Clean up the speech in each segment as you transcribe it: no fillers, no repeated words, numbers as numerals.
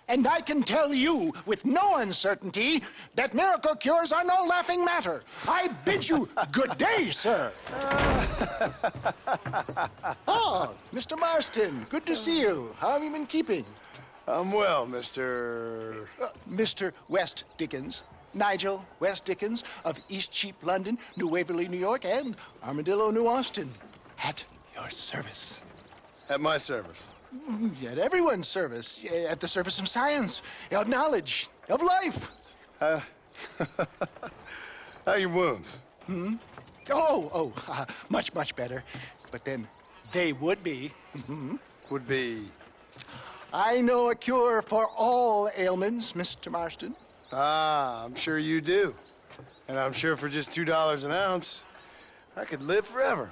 And I can tell you with no uncertainty that miracle cures are no laughing matter. I bid you good day, sir. Oh, Mr. Marston, good to see you. How have you been keeping? I'm well, Mr. Mr. West Dickens. Nigel West Dickens of East Cheap, London, New Waverly, New York, and Armadillo, New Austin. At your service. At my service. At everyone's service. At the service of science, of knowledge, of life. How are your wounds? Much, much better. But then they would be. Would be? I know a cure for all ailments, Mr. Marston. Ah, I'm sure you do. And I'm sure for just $2 an ounce, I could live forever.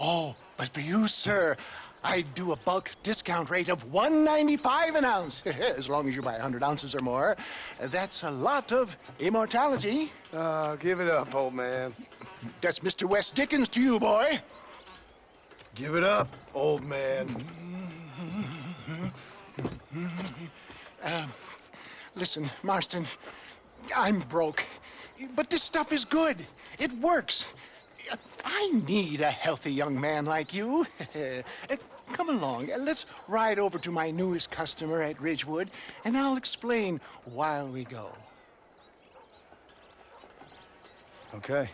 Oh, but for you, sir, I do a bulk discount rate of $1.95 an ounce, as long as you buy 100 ounces or more. That's a lot of immortality. Give it up, old man. That's Mr. West Dickens to you, boy. Give it up, old man. Listen, Marston, I'm broke, but this stuff is good. It works. I need a healthy young man like you. Come along, let's ride over to my newest customer at Ridgewood, and I'll explain while we go. Okay.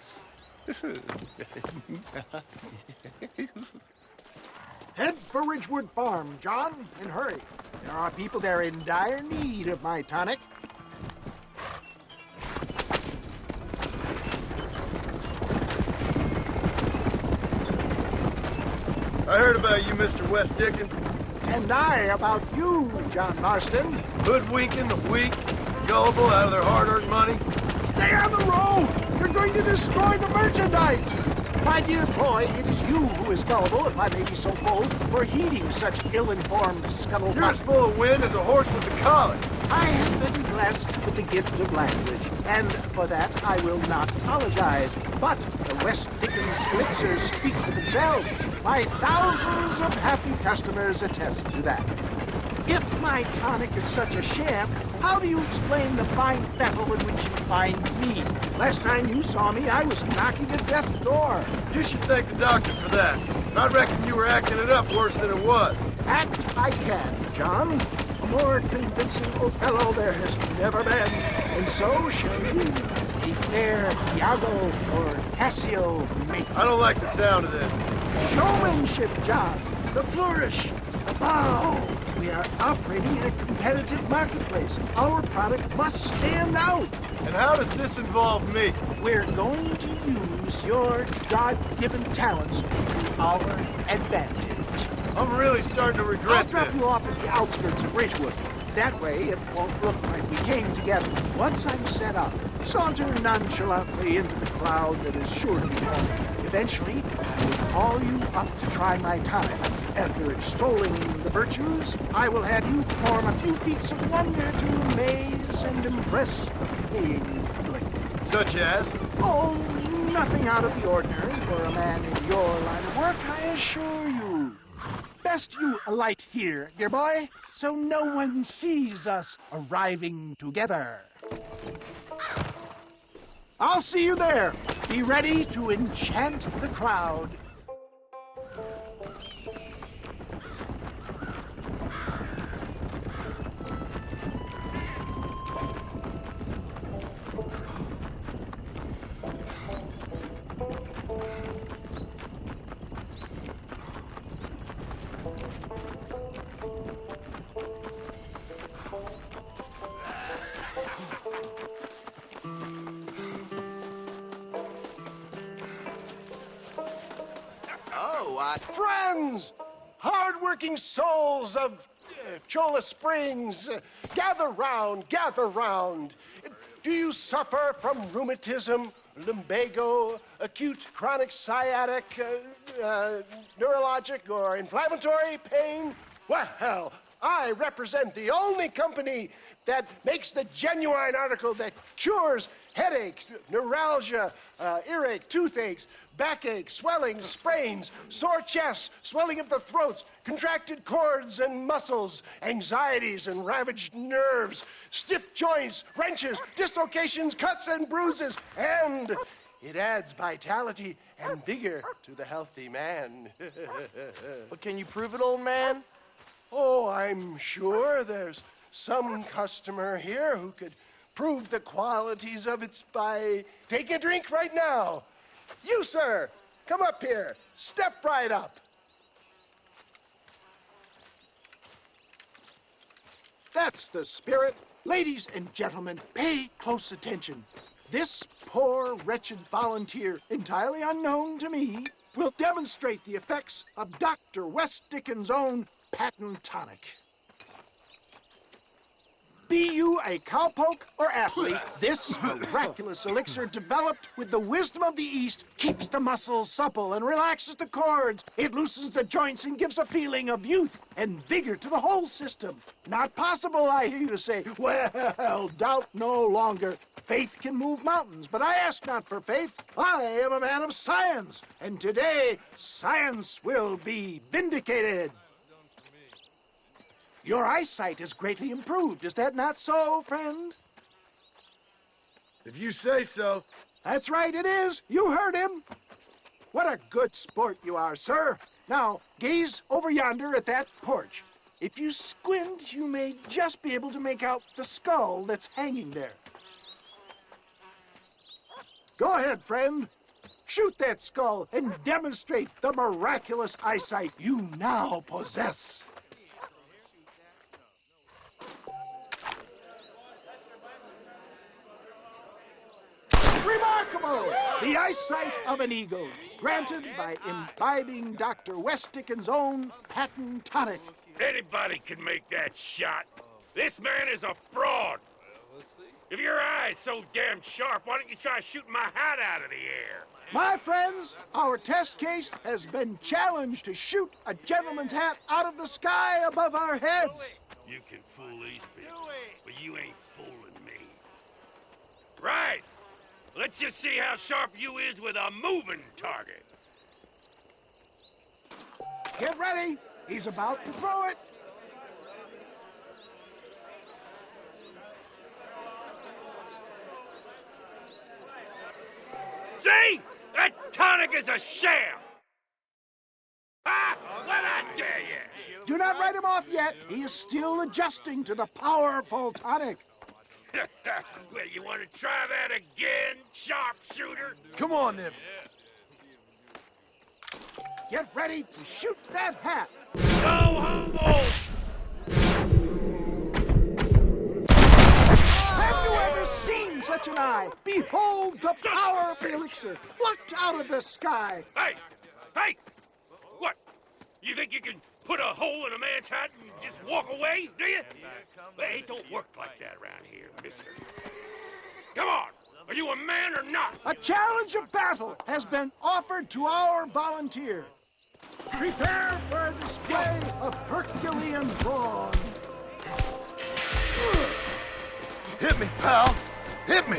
Head for Ridgewood Farm, John, and hurry. There are people there in dire need of my tonic. I heard about you, Mr. West Dickens. And I about you, John Marston. Hoodwinking the weak, gullible out of their hard-earned money. Stay on the road! You're going to destroy the merchandise! My dear boy, it is you who is gullible, if I may be so bold, for heeding such ill-informed scuttlebutt. You're as full of wind as a horse with the collar. I have been blessed with the gift of language, and for that I will not apologize. But the West Dickens elixirs speak for themselves. My thousands of happy customers attest to that. If my tonic is such a sham, how do you explain the fine fettle in which you find me? Last time you saw me, I was knocking at death's door. You should thank the doctor for that. I reckon you were acting it up worse than it was. Act I can, John. A more convincing Othello there has never been, and so shall you. A fair Iago or Cassio make. I don't like the sound of this. Showmanship, John. The flourish, the bow. We are operating in a competitive marketplace. Our product must stand out. And how does this involve me? We're going to use your God-given talents to our advantage. I'm really starting to I'll regret drop this. you off at the outskirts of Ridgewood. That way, it won't look like we came together. Once I'm set up, saunter nonchalantly into the cloud that is sure to be home. Eventually, I will call you up to try my time. After extolling the virtues, I will have you perform a few feats of wonder to amaze and impress the paying public. Such as? Oh, nothing out of the ordinary for a man in your line of work, I assure you. Best you alight here, dear boy, so no one sees us arriving together. I'll see you there. Be ready to enchant the crowd. Friends, hard-working souls of Cholla Springs, gather round, gather round. Do you suffer from rheumatism, lumbago, acute chronic sciatic, neurologic, or inflammatory pain? Well, I represent the only company that makes the genuine article that cures headaches, neuralgia, earache, toothaches, backache, swelling, sprains, sore chests, swelling of the throats, contracted cords and muscles, anxieties and ravaged nerves, stiff joints, wrenches, dislocations, cuts and bruises, and it adds vitality and vigor to the healthy man. But can you prove it, old man? Oh, I'm sure there's some customer here who could prove the qualities of it by taking a drink right now. You, sir, come up here. Step right up. That's the spirit. Ladies and gentlemen, pay close attention. This poor, wretched volunteer, entirely unknown to me, will demonstrate the effects of Dr. West Dickens' own patent tonic. Be you a cowpoke or athlete, this miraculous elixir developed with the wisdom of the East keeps the muscles supple and relaxes the cords. It loosens the joints and gives a feeling of youth and vigor to the whole system. Not possible, I hear you say. Well, doubt no longer. Faith can move mountains, but I ask not for faith. I am a man of science, and today science will be vindicated. Your eyesight is greatly improved. Is that not so, friend? If you say so. That's right, it is. You heard him. What a good sport you are, sir. Now, gaze over yonder at that porch. If you squint, you may just be able to make out the skull that's hanging there. Go ahead, friend. Shoot that skull and demonstrate the miraculous eyesight you now possess. Remarkable! The eyesight of an eagle, granted by imbibing Dr. West Dickens' own patent tonic. Anybody can make that shot. This man is a fraud. If your eye's so damn sharp, why don't you try shooting my hat out of the air? My friends, our test case has been challenged to shoot a gentleman's hat out of the sky above our heads. You can fool these people, but you ain't fooling me. Right. Let's just see how sharp you is with a moving target. Get ready. He's about to throw it. See? That tonic is a sham! Ah! What I dare you! Do not write him off yet. He is still adjusting to the powerful tonic. Well, you want to try that again, sharpshooter? Come on, then. Get ready to shoot that hat. Go home! Have you ever seen such an eye? Behold the power of the elixir plucked out of the sky. Hey! Hey! What? You think you can put a hole in a man's hat and just walk away, do you? Hey, it don't work like that around here, mister. Come on! Are you a man or not? A challenge of battle has been offered to our volunteer. Prepare for a display of Herculean brawn. Hit me, pal. Hit me.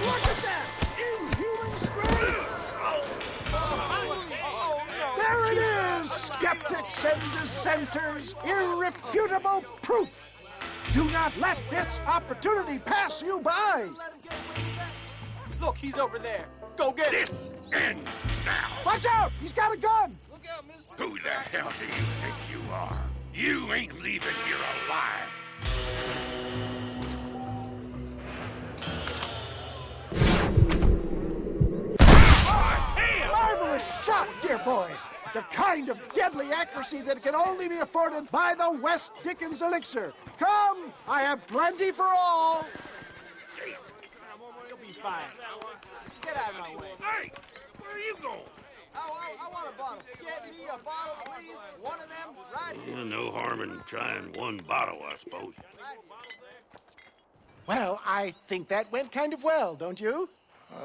Look at that! Inhuman strength! There it is, skeptics and dissenters! Irrefutable proof! Do not let this opportunity pass you by! Look, he's over there. Go get him. This ends now. Watch out! He's got a gun! Look out, mister. Who the hell do you think you are? You ain't leaving here alive. Marvelous shot, dear boy! The kind of deadly accuracy that can only be afforded by the West Dickens elixir. Come, I have plenty for all. You'll be fine. Get out of my way. Hey, where are you going? I want a bottle. Get me a bottle, please. One of them, right here. No harm in trying one bottle, I suppose. Well, I think that went kind of well, don't you?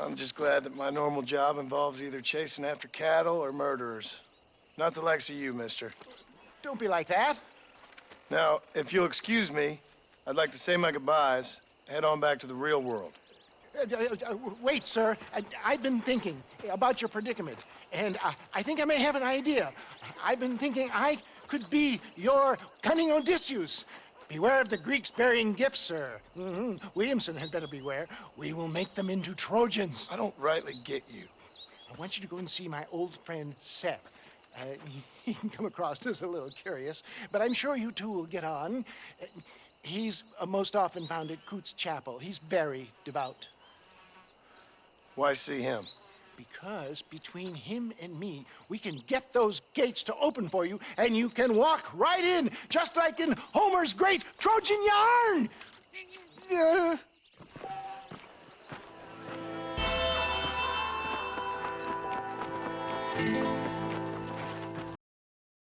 I'm just glad that my normal job involves either chasing after cattle or murderers. Not the likes of you, mister. Don't be like that. Now, if you'll excuse me, I'd like to say my goodbyes, head on back to the real world. Wait, sir. I've been thinking about your predicament, and I think I may have an idea. I've been thinking I could be your cunning Odysseus. Beware of the Greeks burying gifts, sir. Williamson had better beware. We will make them into Trojans. I don't rightly get you. I want you to go and see my old friend Seth. He can come across as a little curious, but I'm sure you two will get on. He's most often found at Coots Chapel. He's very devout. Why see him? Because between him and me, we can get those gates to open for you, and you can walk right in, just like in Homer's great Trojan yarn!